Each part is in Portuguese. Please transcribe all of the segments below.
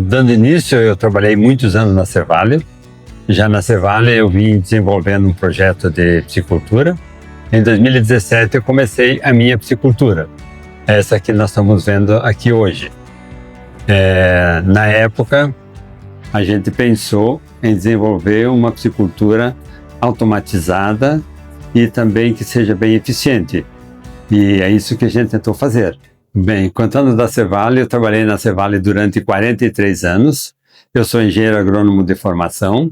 Dando início, eu trabalhei muitos anos na Cevale. Já na Cevale eu vim desenvolvendo um projeto de piscicultura. Em 2017 eu comecei a minha piscicultura, essa que nós estamos vendo aqui hoje. Na época, a gente pensou em desenvolver uma piscicultura automatizada e também que seja bem eficiente. E é isso que a gente tentou fazer. Bem, contando da Cevale, eu trabalhei na Cevale durante 43 anos. Eu sou engenheiro agrônomo de formação.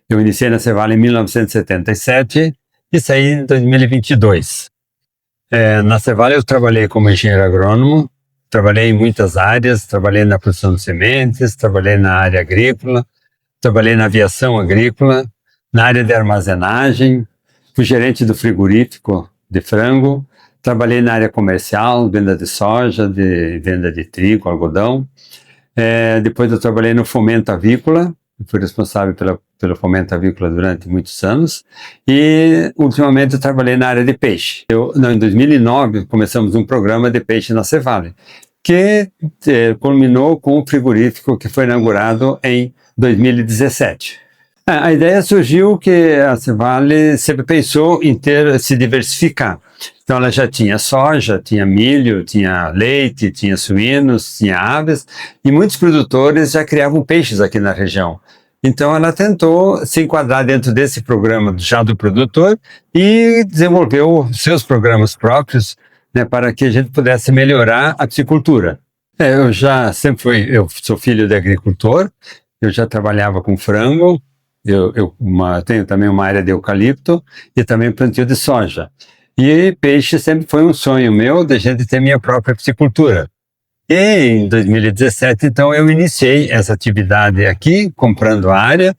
Eu iniciei na Cevale em 1977 e saí em 2022. Na Cevale eu trabalhei como engenheiro agrônomo, trabalhei em muitas áreas, trabalhei na produção de sementes, trabalhei na área agrícola, trabalhei na aviação agrícola, na área de armazenagem, fui gerente do frigorífico de frango, trabalhei na área comercial, venda de soja, venda de trigo, algodão. Depois eu trabalhei no fomento avícola, fui responsável pelo fomento avícola durante muitos anos. E, ultimamente, eu trabalhei na área de peixe. Em 2009, começamos um programa de peixe na Cevale, que culminou com o frigorífico que foi inaugurado em 2017. A ideia surgiu que a Cevale sempre pensou em se diversificar. Então ela já tinha soja, tinha milho, tinha leite, tinha suínos, tinha aves, e muitos produtores já criavam peixes aqui na região. Então ela tentou se enquadrar dentro desse programa já do produtor e desenvolveu seus programas próprios, né, para que a gente pudesse melhorar a piscicultura. Eu sou filho de agricultor, eu já trabalhava com frango, tenho também uma área de eucalipto e também plantio de soja. E peixe sempre foi um sonho meu de gente ter minha própria piscicultura. E em 2017, então, eu iniciei essa atividade aqui, comprando a área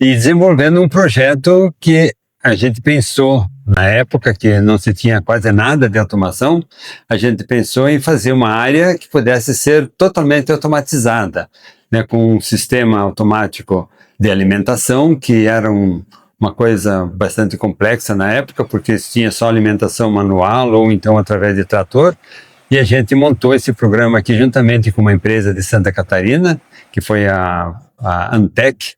e desenvolvendo um projeto que a gente pensou, na época que não se tinha quase nada de automação, a gente pensou em fazer uma área que pudesse ser totalmente automatizada, né, com um sistema automático de alimentação, que era uma coisa bastante complexa na época, porque tinha só alimentação manual ou então através de trator. E a gente montou esse programa aqui juntamente com uma empresa de Santa Catarina, que foi a Antec,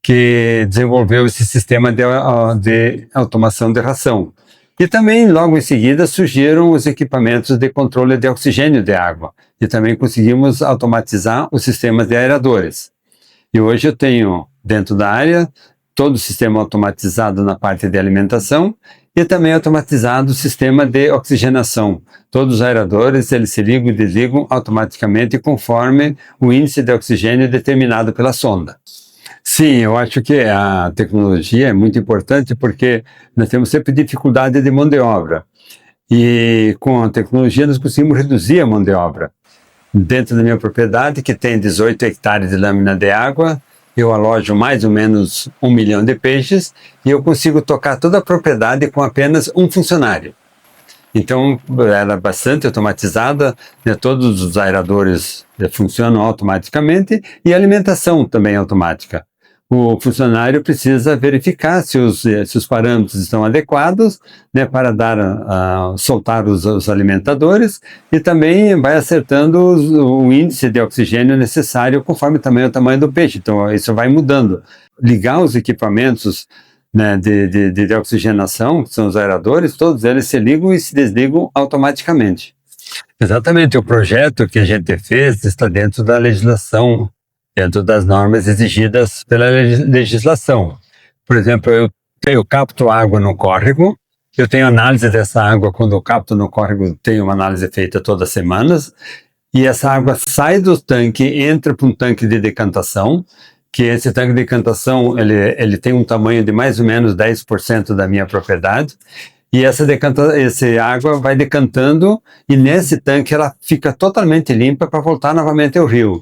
que desenvolveu esse sistema de automação de ração. E também, logo em seguida, surgiram os equipamentos de controle de oxigênio de água. E também conseguimos automatizar os sistemas de aeradores. E hoje eu tenho, dentro da área, todo o sistema automatizado na parte de alimentação e também automatizado o sistema de oxigenação. Todos os aeradores, eles se ligam e desligam automaticamente conforme o índice de oxigênio determinado pela sonda. Sim, eu acho que a tecnologia é muito importante porque nós temos sempre dificuldade de mão de obra. E com a tecnologia nós conseguimos reduzir a mão de obra. Dentro da minha propriedade, que tem 18 hectares de lâmina de água, eu alojo mais ou menos 1 milhão de peixes e eu consigo tocar toda a propriedade com apenas um funcionário. Então, ela é bastante automatizada, né? Todos os aeradores funcionam automaticamente e a alimentação também é automática. O funcionário precisa verificar se os parâmetros estão adequados, né, para soltar os alimentadores, e também vai acertando o índice de oxigênio necessário conforme também o tamanho do peixe. Então isso vai mudando. Ligar os equipamentos, né, de oxigenação, que são os aeradores, todos eles se ligam e se desligam automaticamente. Exatamente, o projeto que a gente fez está dentro da legislação, dentro das normas exigidas pela legislação. Por exemplo, eu capto água no córrego, eu tenho análise dessa água. Quando eu capto no córrego, tenho uma análise feita todas as semanas, e essa água sai do tanque, entra para um tanque de decantação, que esse tanque de decantação ele tem um tamanho de mais ou menos 10% da minha propriedade, e essa água vai decantando, e nesse tanque ela fica totalmente limpa para voltar novamente ao rio.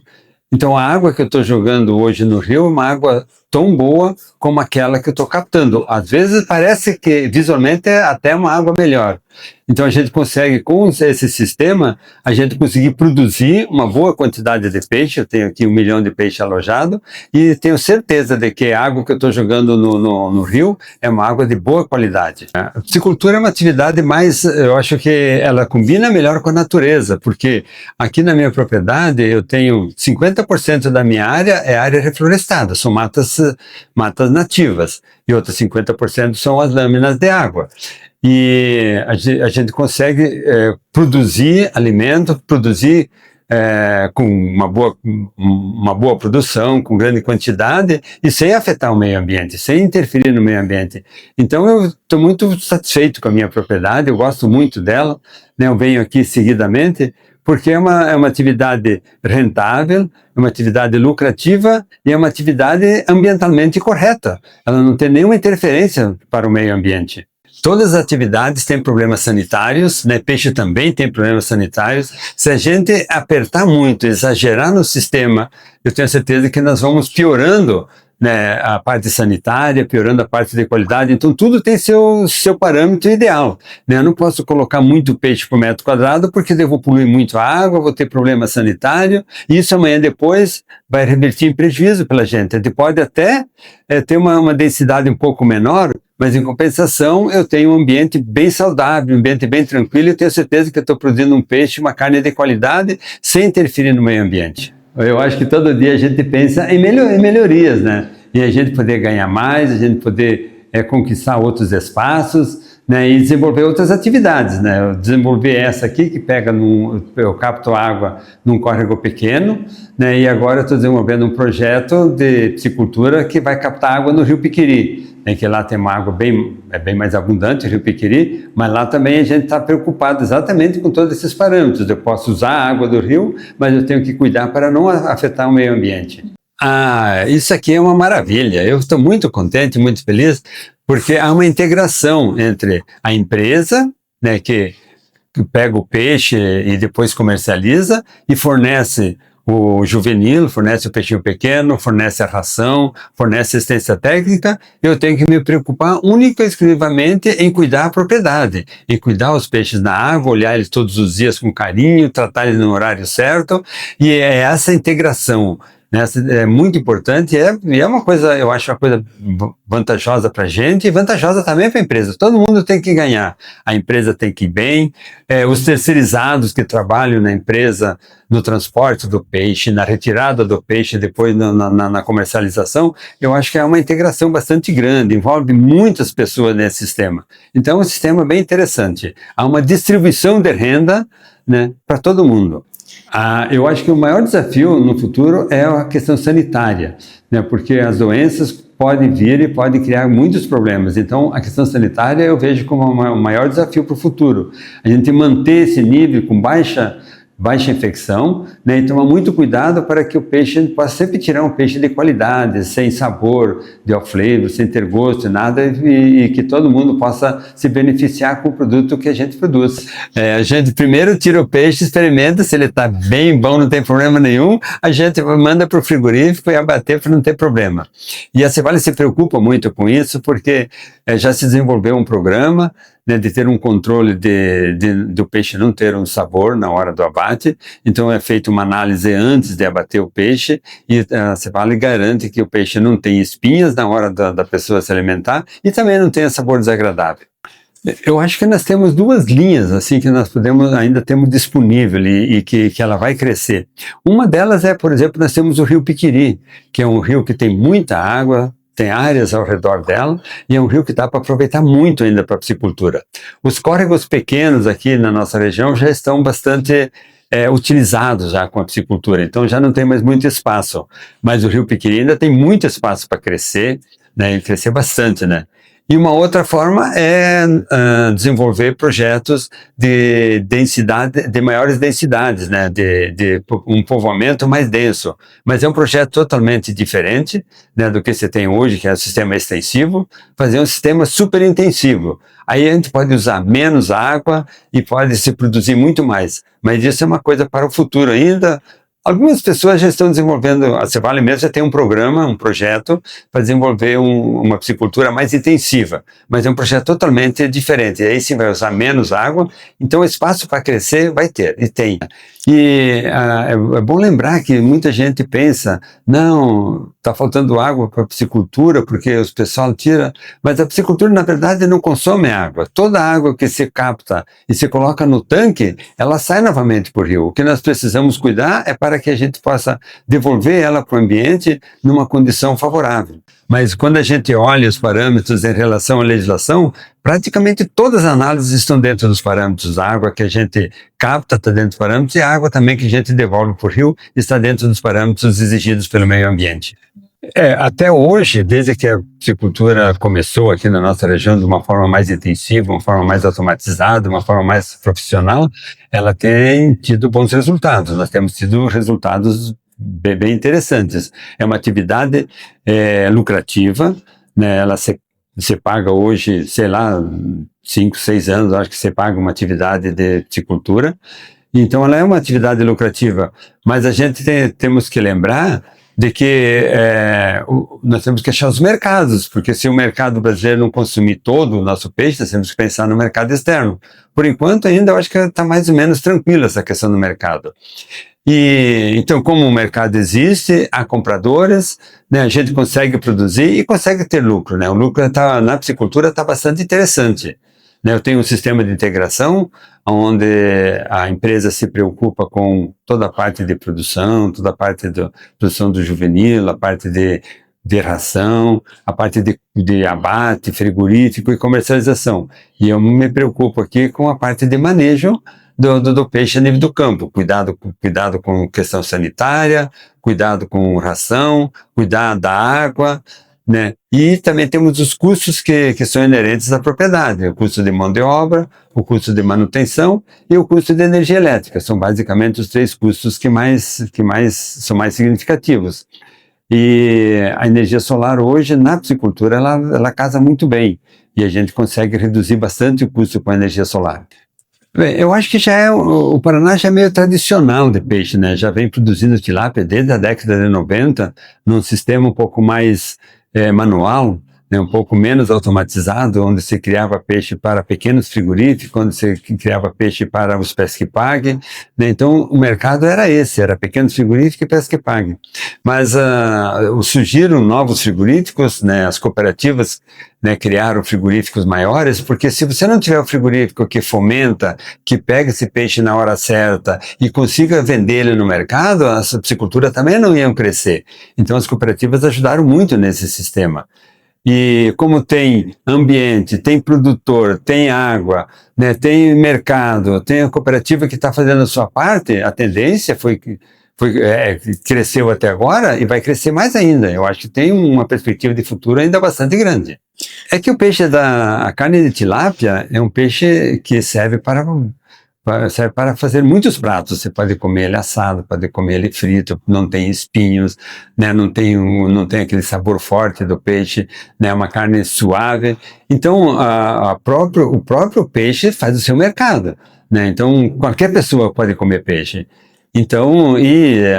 Então a água que eu estou jogando hoje no rio é uma água tão boa como aquela que eu estou captando. Às vezes parece que visualmente é até uma água melhor. Então a gente consegue, com esse sistema, a gente conseguir produzir uma boa quantidade de peixe. Eu tenho aqui 1 milhão de peixe alojado e tenho certeza de que a água que eu estou jogando no rio é uma água de boa qualidade. A piscicultura é uma atividade mais, eu acho que ela combina melhor com a natureza, porque aqui na minha propriedade eu tenho 50% da minha área é área reflorestada, são matas nativas, e outros 50% são as lâminas de água. E a gente consegue produzir alimento, produzir com uma boa produção, com grande quantidade e sem afetar o meio ambiente, sem interferir no meio ambiente. Então eu estou muito satisfeito com a minha propriedade, eu gosto muito dela, né? Eu venho aqui seguidamente porque é uma atividade rentável, é uma atividade lucrativa e é uma atividade ambientalmente correta. Ela não tem nenhuma interferência para o meio ambiente. Todas as atividades têm problemas sanitários, né? Peixe também tem problemas sanitários. Se a gente apertar muito, exagerar no sistema, eu tenho certeza que nós vamos piorando, né, a parte sanitária, piorando a parte de qualidade. Então tudo tem seu parâmetro ideal, né? Eu não posso colocar muito peixe por metro quadrado porque eu vou poluir muito a água, vou ter problema sanitário, e isso amanhã depois vai revertir em prejuízo pela gente. A gente pode até ter uma densidade um pouco menor, mas em compensação eu tenho um ambiente bem saudável, um ambiente bem tranquilo, e tenho certeza que eu estou produzindo um peixe, uma carne de qualidade, sem interferir no meio ambiente. Eu acho que todo dia a gente pensa em melhorias, né? E a gente poder ganhar mais, a gente poder conquistar outros espaços, né? E desenvolver outras atividades, né? Eu desenvolver essa aqui, que eu capto água num córrego pequeno, né? E agora eu estou desenvolvendo um projeto de piscicultura que vai captar água no Rio Piquiri, né? Que lá tem uma água bem mais abundante, o Rio Piquiri, mas lá também a gente está preocupado exatamente com todos esses parâmetros. Eu posso usar a água do rio, mas eu tenho que cuidar para não afetar o meio ambiente. Isso aqui é uma maravilha. Eu estou muito contente, muito feliz, porque há uma integração entre a empresa, né, que pega o peixe e depois comercializa e fornece o juvenil, fornece o peixinho pequeno, fornece a ração, fornece assistência técnica. Eu tenho que me preocupar única e exclusivamente em cuidar a propriedade, em cuidar os peixes na água, olhar eles todos os dias com carinho, tratar eles no horário certo, e é essa integração, né? É muito importante, e é uma coisa, eu acho uma coisa vantajosa para a gente e vantajosa também para a empresa. Todo mundo tem que ganhar, a empresa tem que ir bem, os terceirizados que trabalham na empresa, no transporte do peixe, na retirada do peixe, depois na comercialização, eu acho que é uma integração bastante grande, envolve muitas pessoas nesse sistema. Então é um sistema bem interessante. Há uma distribuição de renda, né, para todo mundo. Eu acho que o maior desafio no futuro é a questão sanitária, né, porque as doenças podem vir e podem criar muitos problemas. Então, a questão sanitária eu vejo como o maior desafio para o futuro. A gente manter esse nível com baixa infecção, né, e tomar muito cuidado para que o peixe possa sempre tirar um peixe de qualidade, sem sabor, de off-flavor, sem ter gosto, nada, e que todo mundo possa se beneficiar com o produto que a gente produz. A gente primeiro tira o peixe, experimenta, se ele está bem bom, não tem problema nenhum, a gente manda para o frigorífico e abater para não ter problema. E a Cevale se preocupa muito com isso, porque já se desenvolveu um programa, né, de ter um controle do peixe não ter um sabor na hora do abate. Então é feita uma análise antes de abater o peixe, e a Cevale garante que o peixe não tem espinhas na hora da pessoa se alimentar e também não tenha sabor desagradável. Eu acho que nós temos duas linhas assim que nós ainda temos disponível e que ela vai crescer. Uma delas é, por exemplo, nós temos o Rio Piquiri, que é um rio que tem muita água, tem áreas ao redor dela, e é um rio que dá para aproveitar muito ainda para a piscicultura. Os córregos pequenos aqui na nossa região já estão bastante utilizados já com a piscicultura, então já não tem mais muito espaço, mas o Rio Piquiri ainda tem muito espaço para crescer, né, e crescer bastante, né? E uma outra forma é desenvolver projetos de densidade, de maiores densidades, né, de um povoamento mais denso. Mas é um projeto totalmente diferente, né, do que você tem hoje, que é o sistema extensivo, fazer um sistema super intensivo. Aí a gente pode usar menos água e pode se produzir muito mais. Mas isso é uma coisa para o futuro ainda, Algumas pessoas já estão desenvolvendo, a Cevale mesmo já tem um programa, um projeto para desenvolver uma piscicultura mais intensiva, mas é um projeto totalmente diferente. E aí sim vai usar menos água, então o espaço para crescer vai ter, e tem. E é bom lembrar que muita gente pensa, não, está faltando água para a piscicultura porque o pessoal tira, mas a piscicultura na verdade não consome água. Toda a água que se capta e se coloca no tanque, ela sai novamente para o rio. O que nós precisamos cuidar é para que a gente possa devolver ela para o ambiente numa condição favorável. Mas quando a gente olha os parâmetros em relação à legislação, praticamente todas as análises estão dentro dos parâmetros. A água que a gente capta está dentro dos parâmetros e a água também que a gente devolve para o rio está dentro dos parâmetros exigidos pelo meio ambiente. Até hoje, desde que a piscicultura começou aqui na nossa região de uma forma mais intensiva, uma forma mais automatizada, uma forma mais profissional, ela tem tido bons resultados. Nós temos tido resultados bem interessantes. É uma atividade lucrativa, né? Ela se paga hoje, sei lá, 5, 6 anos, acho que você paga uma atividade de piscicultura. Então ela é uma atividade lucrativa, mas a gente temos que lembrar de que nós temos que achar os mercados, porque se o mercado brasileiro não consumir todo o nosso peixe, nós temos que pensar no mercado externo. Por enquanto ainda eu acho que está mais ou menos tranquila essa questão do mercado. E então, como o mercado existe, há compradores, né, a gente consegue produzir e consegue ter lucro, né? O lucro na piscicultura está bastante interessante. Eu tenho um sistema de integração onde a empresa se preocupa com toda a parte de produção, toda a parte da produção do juvenil, a parte de ração, a parte de abate, frigorífico e comercialização. E eu me preocupo aqui com a parte de manejo do peixe a nível do campo. Cuidado com questão sanitária, cuidado com ração, cuidar da água, né? E também temos os custos que são inerentes à propriedade, o custo de mão de obra, o custo de manutenção e o custo de energia elétrica. São basicamente os 3 custos que são mais significativos. E a energia solar hoje na piscicultura ela casa muito bem e a gente consegue reduzir bastante o custo com a energia solar. Bem, eu acho que o Paraná já é meio tradicional de peixe, né? Já vem produzindo tilápia desde a década de 90, num sistema um pouco mais manual, né? Um pouco menos automatizado, onde se criava peixe para pequenos frigoríficos, onde se criava peixe para os pesque-pague, né? Então o mercado era era pequenos frigoríficos e pesque-pague. Mas surgiram novos frigoríficos, né? As cooperativas, né, criaram frigoríficos maiores, porque se você não tiver um frigorífico que fomenta, que pega esse peixe na hora certa e consiga vender ele no mercado, a piscicultura também não ia crescer. Então as cooperativas ajudaram muito nesse sistema. E como tem ambiente, tem produtor, tem água, né, tem mercado, tem a cooperativa que está fazendo a sua parte, a tendência cresceu até agora e vai crescer mais ainda. Eu acho que tem uma perspectiva de futuro ainda bastante grande. É que a carne de tilápia é um peixe que serve para fazer muitos pratos. Você pode comer ele assado, pode comer ele frito, não tem espinhos, né? Não tem aquele sabor forte do peixe, né? É uma carne suave. Então, o próprio peixe faz o seu mercado, né? Então, qualquer pessoa pode comer peixe. Então,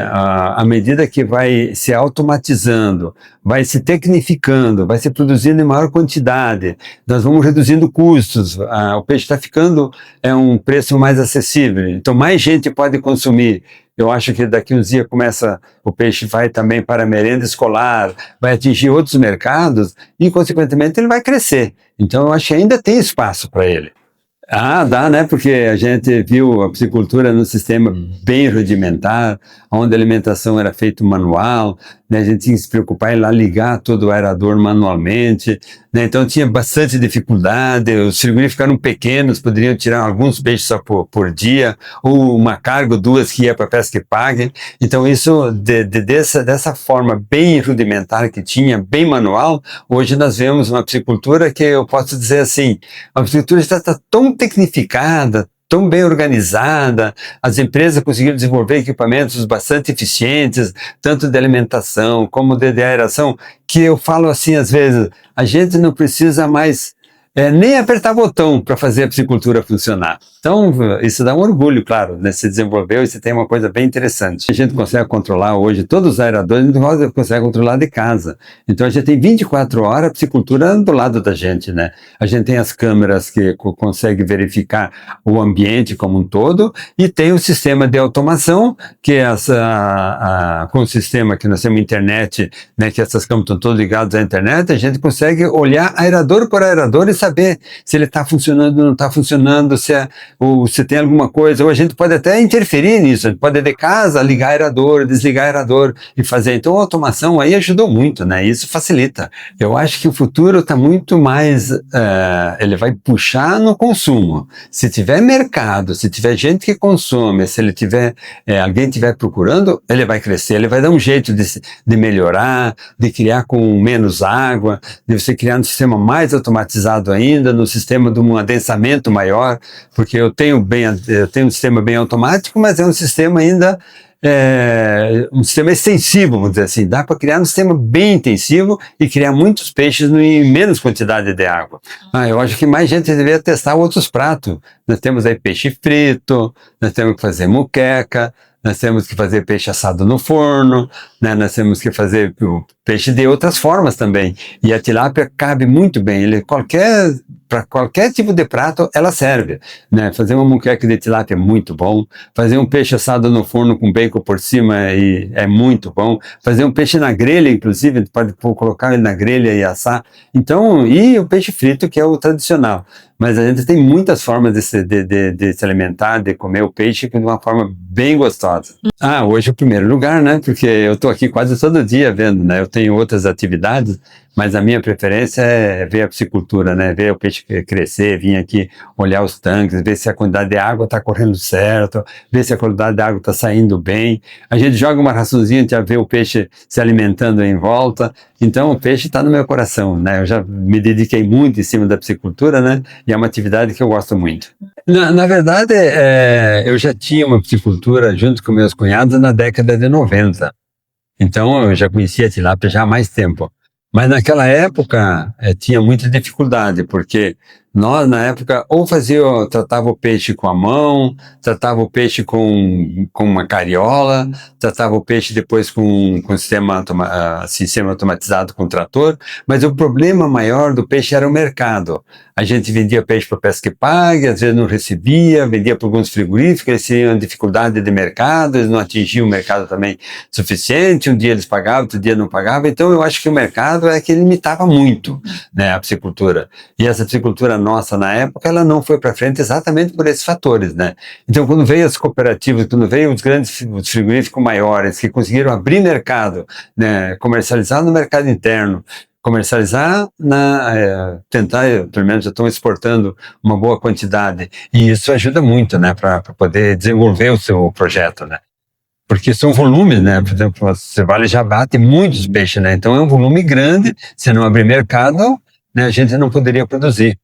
à medida que vai se automatizando, vai se tecnificando, vai se produzindo em maior quantidade, nós vamos reduzindo custos, o peixe está ficando um preço mais acessível, então mais gente pode consumir. Eu acho que daqui uns dias o peixe vai também para a merenda escolar, vai atingir outros mercados e, consequentemente, ele vai crescer. Então, eu acho que ainda tem espaço para ele. Dá, né? Porque a gente viu a piscicultura num sistema bem rudimentar, onde a alimentação era feita manual, né? A gente tinha que se preocupar em lá ligar todo o aerador manualmente, né? Então tinha bastante dificuldade, os frigoríficos ficaram pequenos, poderiam tirar alguns peixes só por dia, ou uma carga ou 2 que ia para pesca e pague. Então isso, dessa forma bem rudimentar que tinha, bem manual, hoje nós vemos uma piscicultura que eu posso dizer assim, a piscicultura está tão tecnificada, tão bem organizada, as empresas conseguiram desenvolver equipamentos bastante eficientes, tanto de alimentação como de aeração, que eu falo assim às vezes, a gente não precisa mais nem apertar botão para fazer a piscicultura funcionar. Então, isso dá um orgulho, claro, né? Se desenvolveu e você tem uma coisa bem interessante. A gente consegue controlar hoje todos os aeradores, a gente consegue controlar de casa. Então, a gente tem 24 horas a piscicultura do lado da gente, né? A gente tem as câmeras que conseguem verificar o ambiente como um todo e tem o sistema de automação, que é com o sistema que nós temos internet, né? Que essas câmeras estão todas ligadas à internet, a gente consegue olhar aerador por aerador e saber se ele está funcionando ou não está funcionando, ou se tem alguma coisa, ou a gente pode até interferir nisso, a gente pode de casa ligar aerador, desligar aerador e fazer. Então a automação aí ajudou muito, né? Isso facilita. Eu acho que o futuro está muito mais, ele vai puxar no consumo. Se tiver mercado, se tiver gente que consome, se ele tiver, alguém estiver procurando, ele vai crescer, ele vai dar um jeito de melhorar, de criar com menos água, de você criar um sistema mais automatizado ainda, no sistema de um adensamento maior, porque eu tenho um sistema bem automático, mas é um sistema ainda, um sistema extensivo, vamos dizer assim. Dá para criar um sistema bem intensivo e criar muitos peixes em menos quantidade de água. Eu acho que mais gente deveria testar outros pratos. Nós temos aí peixe frito, nós temos que fazer muqueca, nós temos que fazer peixe assado no forno, né? Nós temos que fazer peixe de outras formas também. E a tilápia cabe muito bem. Para qualquer tipo de prato, ela serve, né? Fazer uma muqueca de tilápia é muito bom. Fazer um peixe assado no forno com bacon por cima é muito bom. Fazer um peixe na grelha, inclusive, a gente pode colocar ele na grelha e assar. Então, e o peixe frito, que é o tradicional. Mas a gente tem muitas formas de se alimentar, de comer o peixe de uma forma bem gostosa. Hoje é o primeiro lugar, né? Porque eu estou aqui quase todo dia vendo, né? Eu tenho outras atividades, mas a minha preferência é ver a piscicultura, né? Ver o peixe crescer, vir aqui olhar os tanques, ver se a quantidade de água está correndo certo, ver se a quantidade de água está saindo bem. A gente joga uma raçãozinha, a gente já vê o peixe se alimentando em volta. Então o peixe está no meu coração, né? Eu já me dediquei muito em cima da piscicultura, né? E é uma atividade que eu gosto muito. Na verdade, eu já tinha uma piscicultura junto com meus cunhados na década de 90. Então eu já conhecia a tilápia já há mais tempo. Mas naquela época tinha muita dificuldade, porque nós na época ou tratava o peixe com a mão, tratava o peixe com uma cariola, tratava o peixe depois com sistema automatizado com trator, mas o problema maior do peixe era o mercado. A gente vendia peixe para pesca e pague, às vezes não recebia, vendia para alguns frigoríficos, eles tinham dificuldade de mercado, eles não atingiam o mercado também suficiente, um dia eles pagavam, outro dia não pagavam. Então eu acho que o mercado é que limitava muito, né, a piscicultura. E essa piscicultura nossa na época, ela não foi para frente exatamente por esses fatores, né? Então quando veio as cooperativas, quando veio os grandes frigoríficos maiores que conseguiram abrir mercado, né, comercializar no mercado interno, comercializar, tentar, pelo menos já estão exportando uma boa quantidade, e isso ajuda muito, né, para poder desenvolver o seu projeto, né, porque são volumes, né, por exemplo, a Cevale já bate muitos peixes, né, então é um volume grande, se não abrir mercado, né, a gente não poderia produzir.